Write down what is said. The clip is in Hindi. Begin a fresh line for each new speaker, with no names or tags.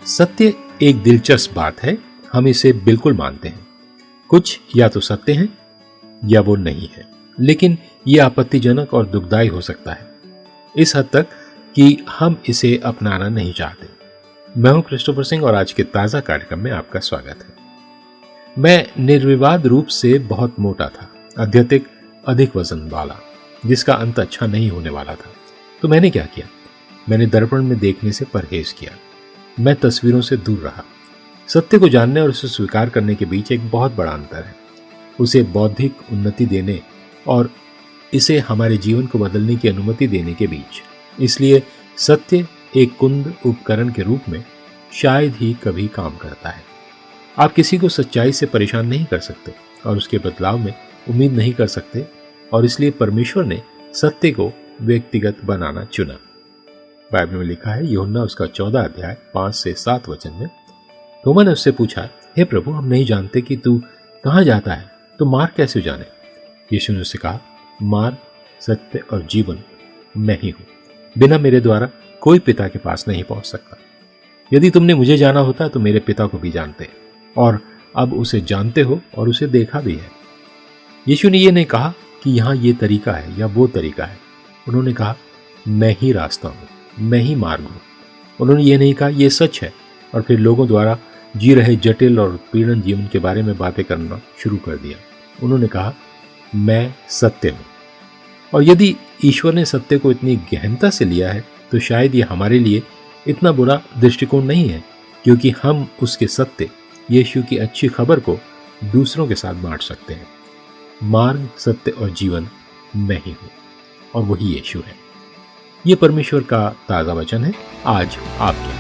सत्य एक दिलचस्प बात है, हम इसे बिल्कुल मानते हैं। कुछ या तो सत्य है या वो नहीं है, लेकिन यह आपत्तिजनक और दुखदायी हो सकता है, इस हद तक कि हम इसे अपनाना नहीं चाहते। मैं हूं क्रिस्टोफर सिंह और आज के ताजा कार्यक्रम में आपका स्वागत है। मैं निर्विवाद रूप से बहुत मोटा था, अत्यधिक अधिक वजन वाला, जिसका अंत अच्छा नहीं होने वाला था। तो मैंने क्या किया? मैंने दर्पण में देखने से परहेज किया। मैं तस्वीरों से दूर रहा। सत्य को जानने और उसे स्वीकार करने के बीच एक बहुत बड़ा अंतर है। उसे बौद्धिक उन्नति देने और इसे हमारे जीवन को बदलने की अनुमति देने के बीच। इसलिए सत्य एक कुंद उपकरण के रूप में शायद ही कभी काम करता है। आप किसी को सच्चाई से परेशान नहीं कर सकते और उसके बदलाव में उम्मीद नहीं कर सकते, और इसलिए परमेश्वर ने सत्य को व्यक्तिगत बनाना चुना। बाइबल में लिखा है, यूहन्ना उसका 14 अध्याय 5 से 7 वचन में, तोमा ने उससे पूछा, हे प्रभु, हम नहीं जानते कि तू कहाँ जाता है, तो मार्ग कैसे जाने? यीशु ने उससे कहा, मार्ग, सत्य और जीवन मैं ही हूं। बिना मेरे द्वारा कोई पिता के पास नहीं पहुंच सकता। यदि तुमने मुझे जाना होता तो मेरे पिता को भी जानते, और अब उसे जानते हो और उसे देखा भी है। यीशु ने यह नहीं कहा कि यहां ये तरीका है या वो तरीका है। उन्होंने कहा, मैं ही रास्ता हूं, मैं ही मार्ग हूं। उन्होंने ये नहीं कहा यह सच है और फिर लोगों द्वारा जी रहे जटिल और उत्पीड़न जीवन के बारे में बातें करना शुरू कर दिया। उन्होंने कहा, मैं सत्य हूं। और यदि ईश्वर ने सत्य को इतनी गहनता से लिया है तो शायद ये हमारे लिए इतना बुरा दृष्टिकोण नहीं है, क्योंकि हम उसके सत्य, यीशु की अच्छी खबर को दूसरों के साथ बांट सकते हैं। मार्ग, सत्य और जीवन मैं ही हूं, और वही यीशु है। ये परमेश्वर का ताजा वचन है आज आपके